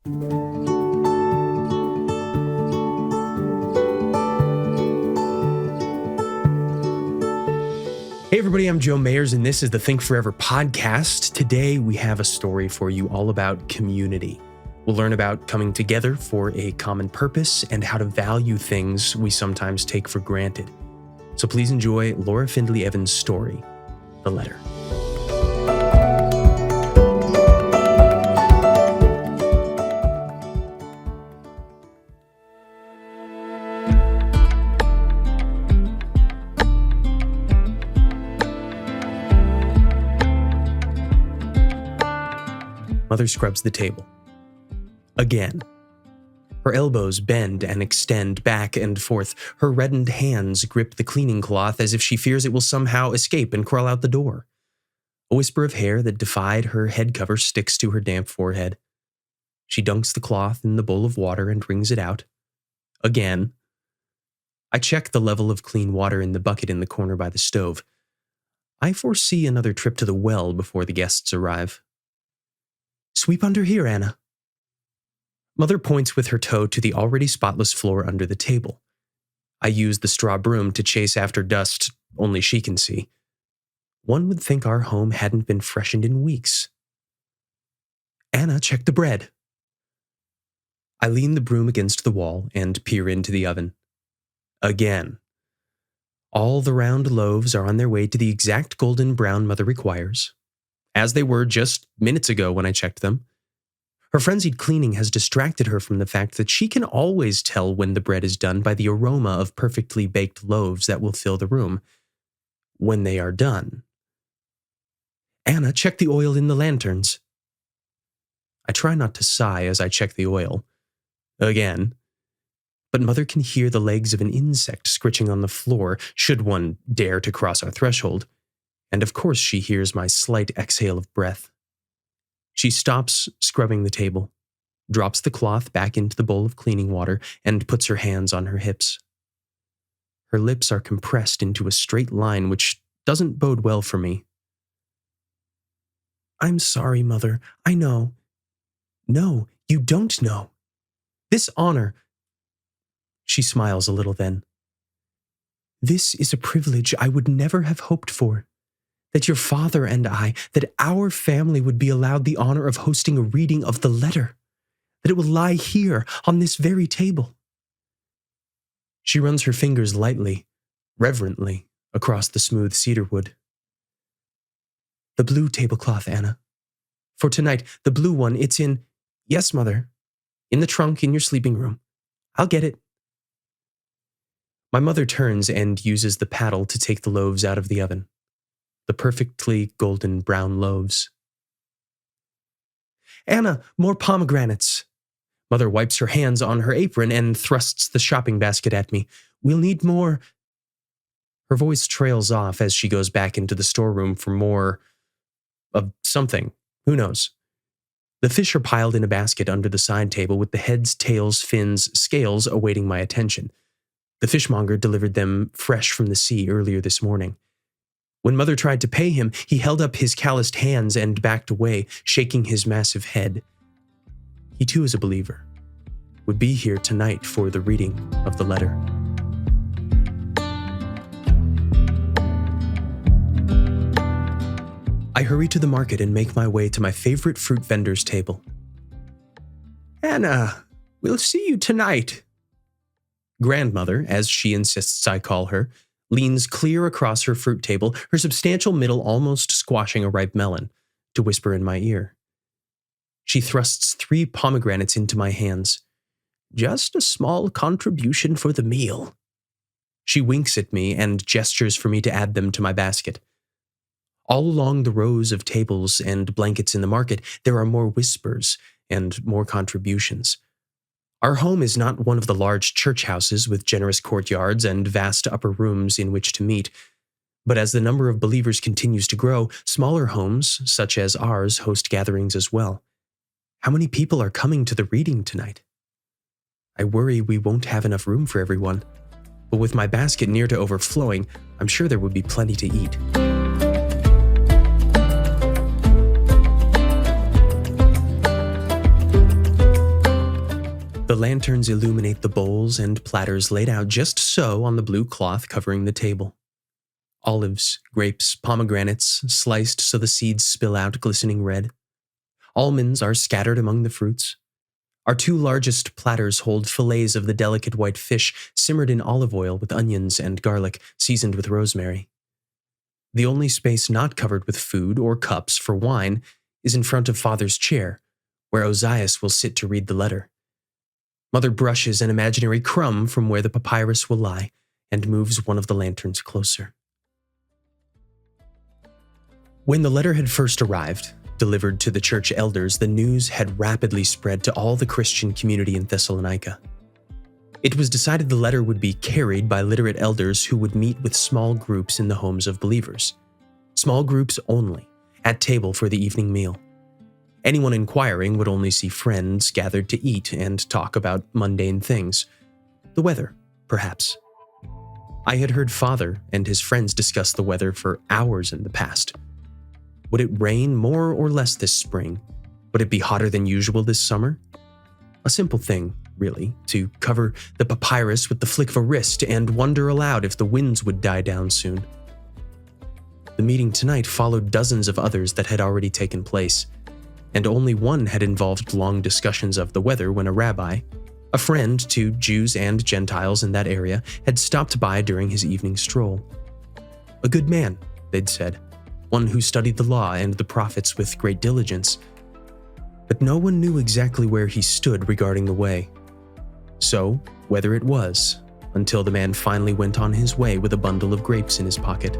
Hey everybody, I'm Joe Mayers and this is the Think Forever podcast. Today we have a story for you all about community. We'll learn about coming together for a common purpose and how to value things we sometimes take for granted. So please enjoy Laura Findley Evans' story, The Letter. Mother scrubs the table. Again. Her elbows bend and extend back and forth. Her reddened hands grip the cleaning cloth as if she fears it will somehow escape and crawl out the door. A wisper of hair that defied her head cover sticks to her damp forehead. She dunks the cloth in the bowl of water and wrings it out. Again. I check the level of clean water in the bucket in the corner by the stove. I foresee another trip to the well before the guests arrive. Sweep under here, Anna. Mother points with her toe to the already spotless floor under the table. I use the straw broom to chase after dust only she can see. One would think our home hadn't been freshened in weeks. Anna, check the bread. I lean the broom against the wall and peer into the oven. Again. All the round loaves are on their way to the exact golden brown Mother requires, as they were just minutes ago when I checked them. Her frenzied cleaning has distracted her from the fact that she can always tell when the bread is done by the aroma of perfectly baked loaves that will fill the room. When they are done. Anna, check the oil in the lanterns. I try not to sigh as I check the oil. Again. But Mother can hear the legs of an insect scritching on the floor, should one dare to cross our threshold. And of course she hears my slight exhale of breath. She stops scrubbing the table, drops the cloth back into the bowl of cleaning water, and puts her hands on her hips. Her lips are compressed into a straight line, which doesn't bode well for me. I'm sorry, Mother. I know. No, you don't know. This honor. She smiles a little then. This is a privilege I would never have hoped for. That your father and I, that our family would be allowed the honor of hosting a reading of the letter, that it will lie here on this very table. She runs her fingers lightly, reverently, across the smooth cedar wood. The blue tablecloth, Anna. For tonight, the blue one, it's in, yes, Mother, in the trunk in your sleeping room. I'll get it. My mother turns and uses the paddle to take the loaves out of the oven. The perfectly golden brown loaves. Anna, more pomegranates. Mother wipes her hands on her apron and thrusts the shopping basket at me. We'll need more. Her voice trails off as she goes back into the storeroom for more of something. Who knows? The fish are piled in a basket under the side table with the heads, tails, fins, scales awaiting my attention. The fishmonger delivered them fresh from the sea earlier this morning. When Mother tried to pay him, he held up his calloused hands and backed away, shaking his massive head. He too is a believer. Would be here tonight for the reading of the letter. I hurry to the market and make my way to my favorite fruit vendor's table. Anna, we'll see you tonight. Grandmother, as she insists I call her, leans clear across her fruit table, her substantial middle almost squashing a ripe melon, to whisper in my ear. She thrusts 3 pomegranates into my hands. Just a small contribution for the meal. She winks at me and gestures for me to add them to my basket. All along the rows of tables and blankets in the market, there are more whispers and more contributions. Our home is not one of the large church houses with generous courtyards and vast upper rooms in which to meet. But as the number of believers continues to grow, smaller homes, such as ours, host gatherings as well. How many people are coming to the reading tonight? I worry we won't have enough room for everyone. But with my basket near to overflowing, I'm sure there would be plenty to eat. The lanterns illuminate the bowls and platters laid out just so on the blue cloth covering the table. Olives, grapes, pomegranates, sliced so the seeds spill out glistening red. Almonds are scattered among the fruits. Our two largest platters hold fillets of the delicate white fish simmered in olive oil with onions and garlic, seasoned with rosemary. The only space not covered with food or cups for wine is in front of Father's chair, where Ozias will sit to read the letter. Mother brushes an imaginary crumb from where the papyrus will lie and moves one of the lanterns closer. When the letter had first arrived, delivered to the church elders, the news had rapidly spread to all the Christian community in Thessalonica. It was decided the letter would be carried by literate elders who would meet with small groups in the homes of believers. Small groups only, at table for the evening meal. Anyone inquiring would only see friends gathered to eat and talk about mundane things. The weather, perhaps. I had heard Father and his friends discuss the weather for hours in the past. Would it rain more or less this spring? Would it be hotter than usual this summer? A simple thing, really, to cover the papyrus with the flick of a wrist and wonder aloud if the winds would die down soon. The meeting tonight followed dozens of others that had already taken place, and only one had involved long discussions of the weather when a rabbi, a friend to Jews and Gentiles in that area, had stopped by during his evening stroll. A good man, they'd said, one who studied the law and the prophets with great diligence. But no one knew exactly where he stood regarding the way. So, whether it was, until the man finally went on his way with a bundle of grapes in his pocket.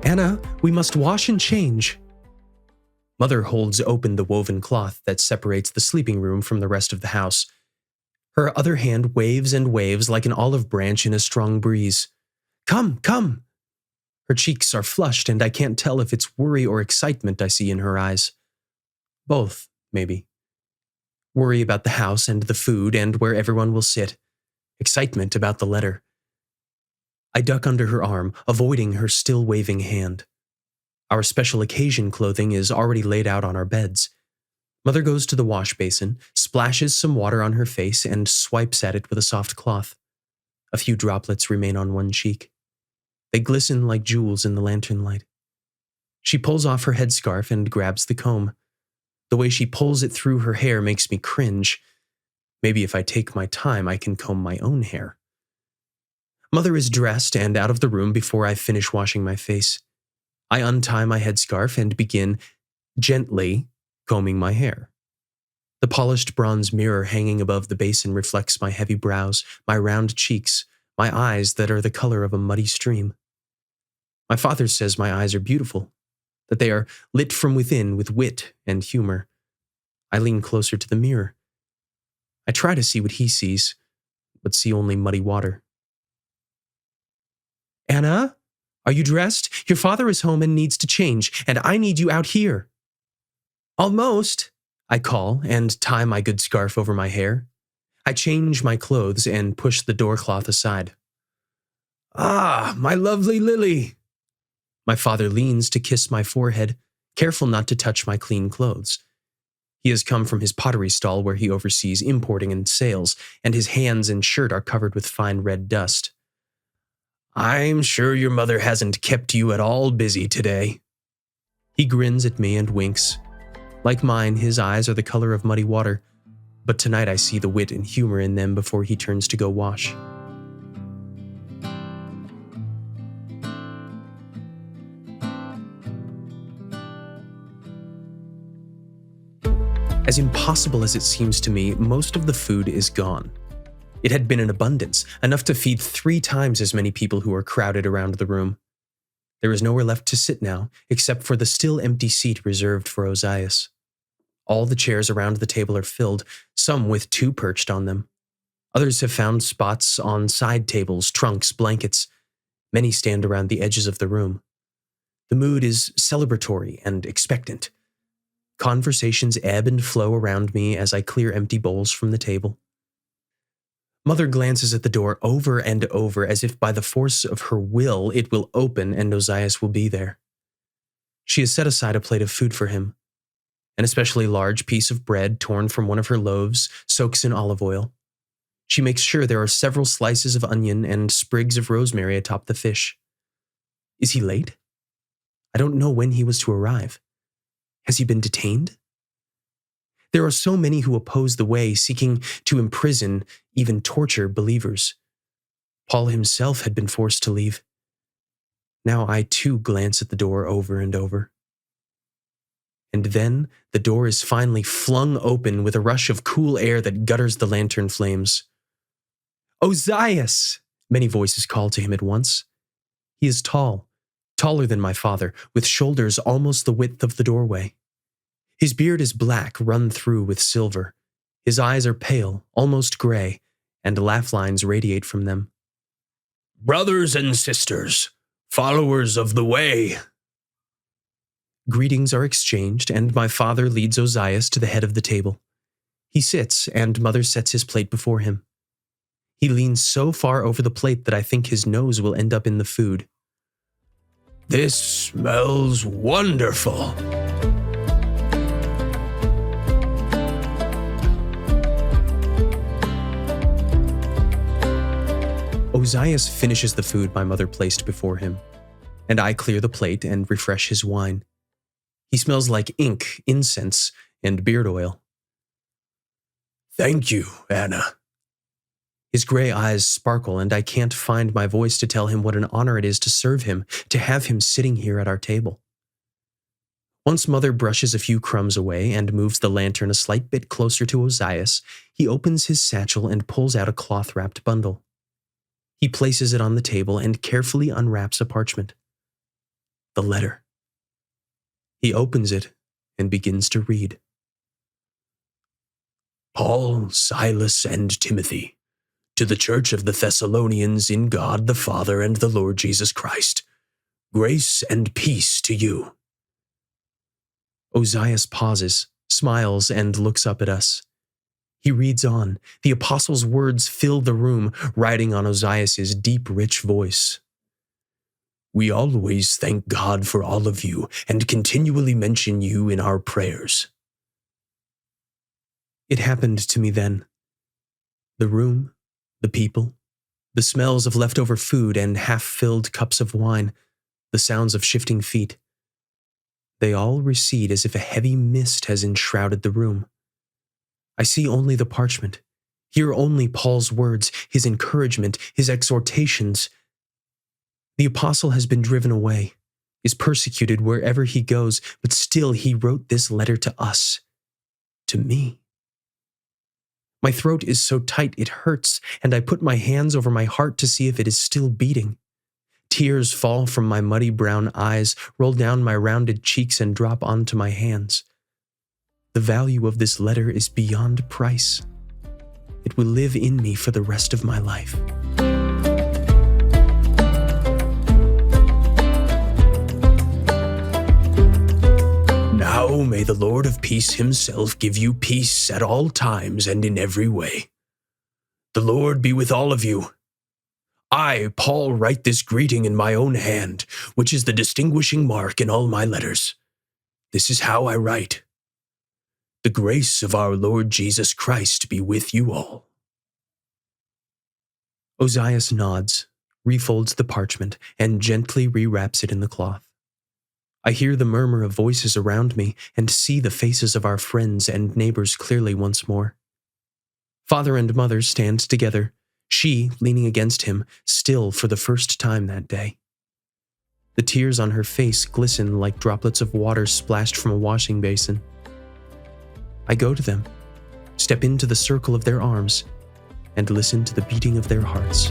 Anna, we must wash and change. Mother holds open the woven cloth that separates the sleeping room from the rest of the house. Her other hand waves and waves like an olive branch in a strong breeze. Come, come! Her cheeks are flushed, and I can't tell if it's worry or excitement I see in her eyes. Both, maybe. Worry about the house and the food and where everyone will sit. Excitement about the letter. I duck under her arm, avoiding her still waving hand. Our special occasion clothing is already laid out on our beds. Mother goes to the wash basin, splashes some water on her face, and swipes at it with a soft cloth. A few droplets remain on one cheek. They glisten like jewels in the lantern light. She pulls off her headscarf and grabs the comb. The way she pulls it through her hair makes me cringe. Maybe if I take my time, I can comb my own hair. Mother is dressed and out of the room before I finish washing my face. I untie my headscarf and begin, gently, combing my hair. The polished bronze mirror hanging above the basin reflects my heavy brows, my round cheeks, my eyes that are the color of a muddy stream. My father says my eyes are beautiful, that they are lit from within with wit and humor. I lean closer to the mirror. I try to see what he sees, but see only muddy water. Anna, are you dressed? Your father is home and needs to change, and I need you out here. Almost, I call and tie my good scarf over my hair. I change my clothes and push the door cloth aside. Ah, my lovely Lily. My father leans to kiss my forehead, careful not to touch my clean clothes. He has come from his pottery stall where he oversees importing and sales, and his hands and shirt are covered with fine red dust. I'm sure your mother hasn't kept you at all busy today. He grins at me and winks. Like mine, his eyes are the color of muddy water, but tonight I see the wit and humor in them before he turns to go wash. As impossible as it seems to me, most of the food is gone. It had been in abundance, enough to feed 3 times as many people who are crowded around the room. There is nowhere left to sit now, except for the still empty seat reserved for Ozias. All the chairs around the table are filled, some with 2 perched on them. Others have found spots on side tables, trunks, blankets. Many stand around the edges of the room. The mood is celebratory and expectant. Conversations ebb and flow around me as I clear empty bowls from the table. Mother glances at the door over and over as if by the force of her will it will open and Ozias will be there. She has set aside a plate of food for him. An especially large piece of bread torn from one of her loaves soaks in olive oil. She makes sure there are several slices of onion and sprigs of rosemary atop the fish. Is he late? I don't know when he was to arrive. Has he been detained? There are so many who oppose the way, seeking to imprison, even torture believers. Paul himself had been forced to leave. Now I too glance at the door over and over. And then the door is finally flung open with a rush of cool air that gutters the lantern flames. "Ozias!" Many voices call to him at once. He is tall, taller than my father, with shoulders almost the width of the doorway. His beard is black, run through with silver. His eyes are pale, almost gray, and laugh lines radiate from them. "Brothers and sisters, followers of the way." Greetings are exchanged, and my father leads Ozias to the head of the table. He sits, and mother sets his plate before him. He leans so far over the plate that I think his nose will end up in the food. "This smells wonderful." Ozias finishes the food my mother placed before him, and I clear the plate and refresh his wine. He smells like ink, incense, and beard oil. "Thank you, Anna." His gray eyes sparkle, and I can't find my voice to tell him what an honor it is to serve him, to have him sitting here at our table. Once mother brushes a few crumbs away and moves the lantern a slight bit closer to Ozias, he opens his satchel and pulls out a cloth-wrapped bundle. He places it on the table and carefully unwraps a parchment. The letter. He opens it and begins to read. "Paul, Silas, and Timothy, to the church of the Thessalonians in God the Father and the Lord Jesus Christ, grace and peace to you." Ozias pauses, smiles, and looks up at us. He reads on. The apostle's words fill the room, riding on Ozias's deep, rich voice. "We always thank God for all of you and continually mention you in our prayers." It happened to me then. The room, the people, the smells of leftover food and half-filled cups of wine, the sounds of shifting feet. They all recede as if a heavy mist has enshrouded the room. I see only the parchment, hear only Paul's words, his encouragement, his exhortations. The apostle has been driven away, is persecuted wherever he goes, but still he wrote this letter to us, to me. My throat is so tight it hurts, and I put my hands over my heart to see if it is still beating. Tears fall from my muddy brown eyes, roll down my rounded cheeks, and drop onto my hands. The value of this letter is beyond price. It will live in me for the rest of my life. Now may the Lord of peace himself give you peace at all times and in every way. The Lord be with all of you. I, Paul, write this greeting in my own hand, which is the distinguishing mark in all my letters. This is how I write. The grace of our Lord Jesus Christ be with you all. Ozias nods, refolds the parchment, and gently rewraps it in the cloth. I hear the murmur of voices around me and see the faces of our friends and neighbors clearly once more. Father and mother stand together, she leaning against him, still for the first time that day. The tears on her face glisten like droplets of water splashed from a washing basin. I go to them, step into the circle of their arms, and listen to the beating of their hearts.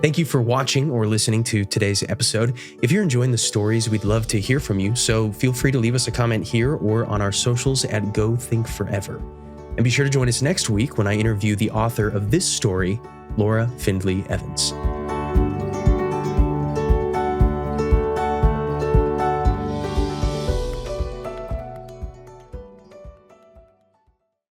Thank you for watching or listening to today's episode. If you're enjoying the stories, we'd love to hear from you, so feel free to leave us a comment here or on our socials at Go Think Forever. And be sure to join us next week when I interview the author of this story, Laura Findley Evans.